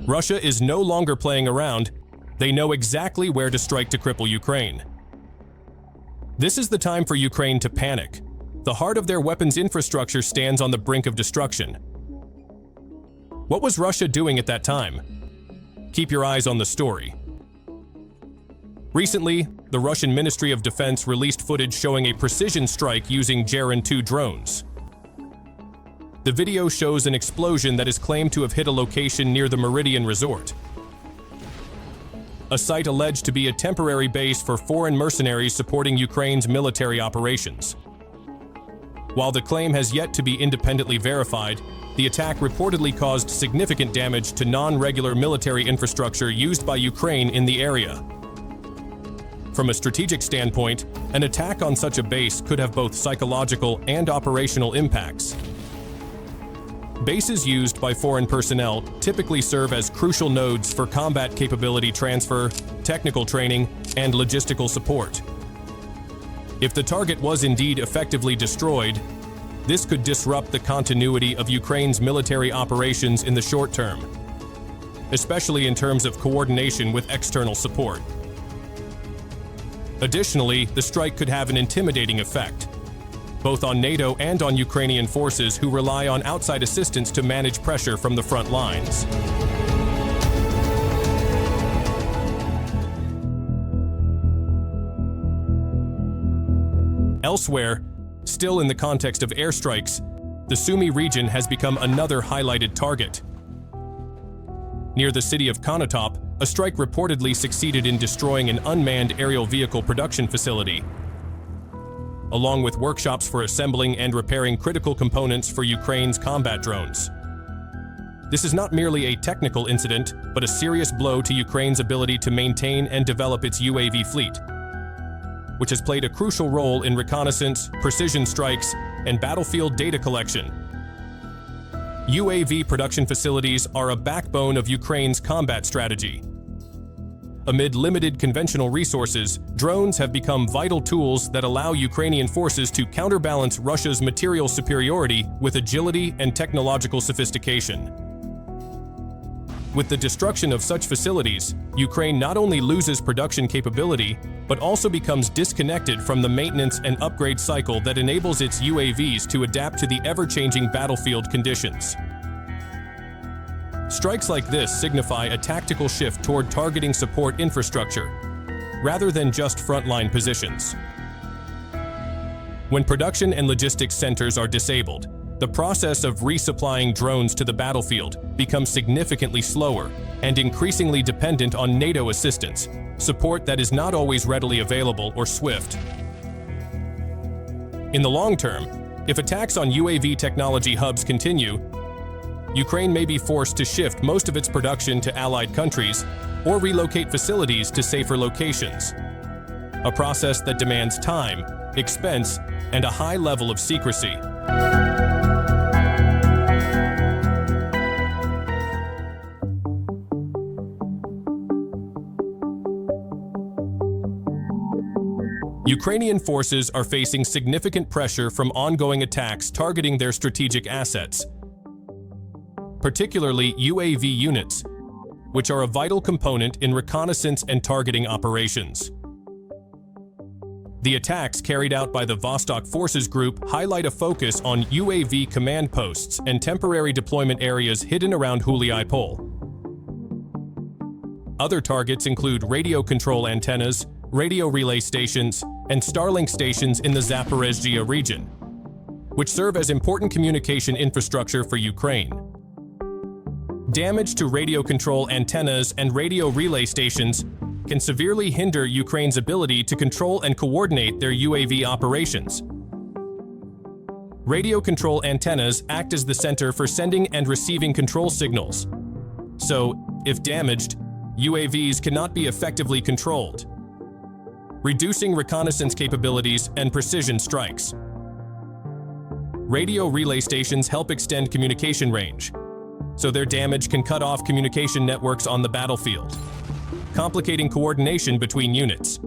Russia is no longer playing around. They know exactly where to strike to cripple Ukraine. This is the time for Ukraine to panic. The heart of their weapons infrastructure stands on the brink of destruction. What was Russia doing at that time? Keep your eyes on the story. Recently, the Russian Ministry of Defense released footage showing a precision strike using Geran 2 drones. The video shows an explosion that is claimed to have hit a location near the Meridian resort, a site alleged to be a temporary base for foreign mercenaries supporting Ukraine's military operations. While the claim has yet to be independently verified, the attack reportedly caused significant damage to non-regular military infrastructure used by Ukraine in the area. From a strategic standpoint, an attack on such a base could have both psychological and operational impacts. Bases used by foreign personnel typically serve as crucial nodes for combat capability transfer, technical training, and logistical support. If the target was indeed effectively destroyed, this could disrupt the continuity of Ukraine's military operations in the short term, especially in terms of coordination with external support. Additionally, the strike could have an intimidating effect, both on NATO and on Ukrainian forces who rely on outside assistance to manage pressure from the front lines. Elsewhere, still in the context of airstrikes, the Sumy region has become another highlighted target. Near the city of Konotop, a strike reportedly succeeded in destroying an unmanned aerial vehicle production facility, along with workshops for assembling and repairing critical components for Ukraine's combat drones. This is not merely a technical incident, but a serious blow to Ukraine's ability to maintain and develop its UAV fleet, which has played a crucial role in reconnaissance, precision strikes, and battlefield data collection. UAV production facilities are a backbone of Ukraine's combat strategy. Amid limited conventional resources, drones have become vital tools that allow Ukrainian forces to counterbalance Russia's material superiority with agility and technological sophistication. With the destruction of such facilities, Ukraine not only loses production capability, but also becomes disconnected from the maintenance and upgrade cycle that enables its UAVs to adapt to the ever-changing battlefield conditions. Strikes like this signify a tactical shift toward targeting support infrastructure, rather than just frontline positions. When production and logistics centers are disabled, the process of resupplying drones to the battlefield becomes significantly slower and increasingly dependent on NATO assistance, support that is not always readily available or swift. In the long term, if attacks on UAV technology hubs continue, Ukraine may be forced to shift most of its production to allied countries or relocate facilities to safer locations, a process that demands time, expense, and a high level of secrecy. Ukrainian forces are facing significant pressure from ongoing attacks targeting their strategic assets, particularly UAV units, which are a vital component in reconnaissance and targeting operations. The attacks carried out by the Vostok Forces Group highlight a focus on UAV command posts and temporary deployment areas hidden around Huliai Pole. Other targets include radio control antennas, radio relay stations, and Starlink stations in the Zaporizhzhia region, which serve as important communication infrastructure for Ukraine. Damage to radio control antennas and radio relay stations can severely hinder Ukraine's ability to control and coordinate their UAV operations. Radio control antennas act as the center for sending and receiving control signals. So, if damaged, UAVs cannot be effectively controlled, reducing reconnaissance capabilities and precision strikes. Radio relay stations help extend communication range, so their damage can cut off communication networks on the battlefield, complicating coordination between units.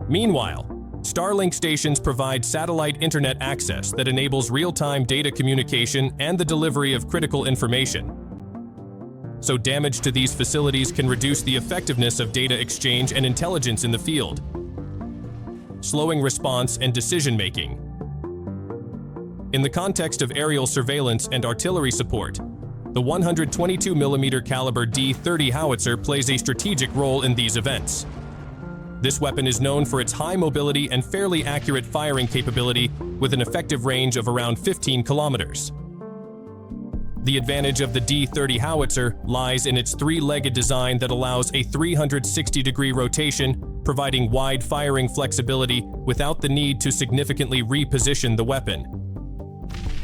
Meanwhile, Starlink stations provide satellite internet access that enables real-time data communication and the delivery of critical information. so damage to these facilities can reduce the effectiveness of data exchange and intelligence in the field, slowing response and decision-making. In the context of aerial surveillance and artillery support, the 122mm caliber D-30 Howitzer plays a strategic role in these events. This weapon is known for its high mobility and fairly accurate firing capability with an effective range of around 15 kilometers. The advantage of the D-30 Howitzer lies in its three-legged design that allows a 360-degree rotation, providing wide firing flexibility without the need to significantly reposition the weapon.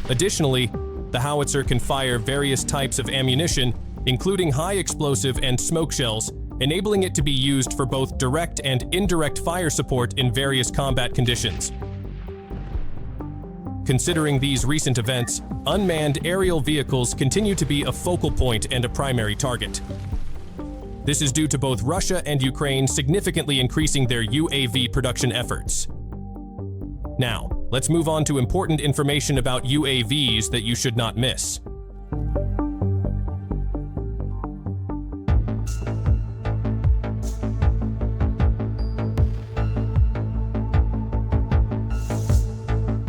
Additionally, the howitzer can fire various types of ammunition, including high explosive and smoke shells, enabling it to be used for both direct and indirect fire support in various combat conditions. Considering these recent events, unmanned aerial vehicles continue to be a focal point and a primary target. This is due to both Russia and Ukraine significantly increasing their UAV production efforts. Now, let's move on to important information about UAVs that you should not miss.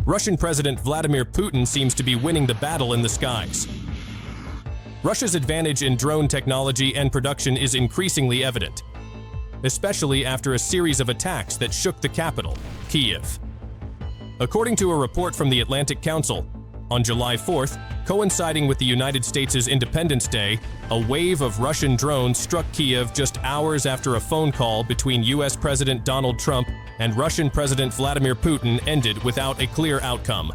Russian President Vladimir Putin seems to be winning the battle in the skies. Russia's advantage in drone technology and production is increasingly evident, especially after a series of attacks that shook the capital, Kyiv. According to a report from the Atlantic Council, on July 4th, coinciding with the United States' Independence Day, a wave of Russian drones struck Kyiv just hours after a phone call between US President Donald Trump and Russian President Vladimir Putin ended without a clear outcome.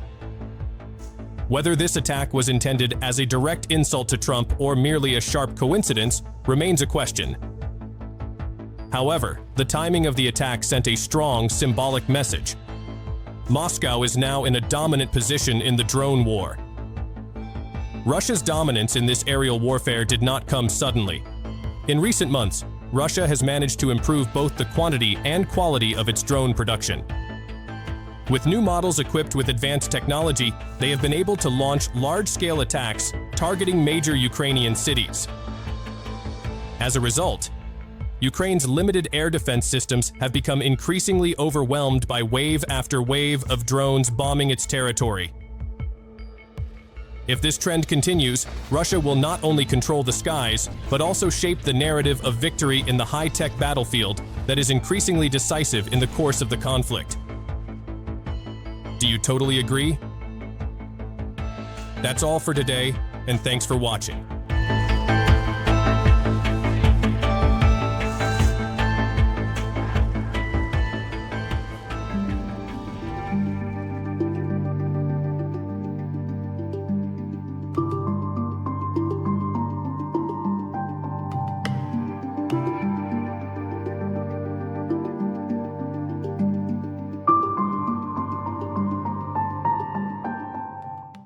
Whether this attack was intended as a direct insult to Trump or merely a sharp coincidence remains a question. However, the timing of the attack sent a strong symbolic message. Moscow is now in a dominant position in the drone war. Russia's dominance in this aerial warfare did not come suddenly. In recent months, Russia has managed to improve both the quantity and quality of its drone production. With new models equipped with advanced technology, they have been able to launch large-scale attacks targeting major Ukrainian cities. As a result, Ukraine's limited air defense systems have become increasingly overwhelmed by wave after wave of drones bombing its territory. If this trend continues, Russia will not only control the skies, but also shape the narrative of victory in the high-tech battlefield that is increasingly decisive in the course of the conflict. Do you totally agree? That's all for today, and thanks for watching.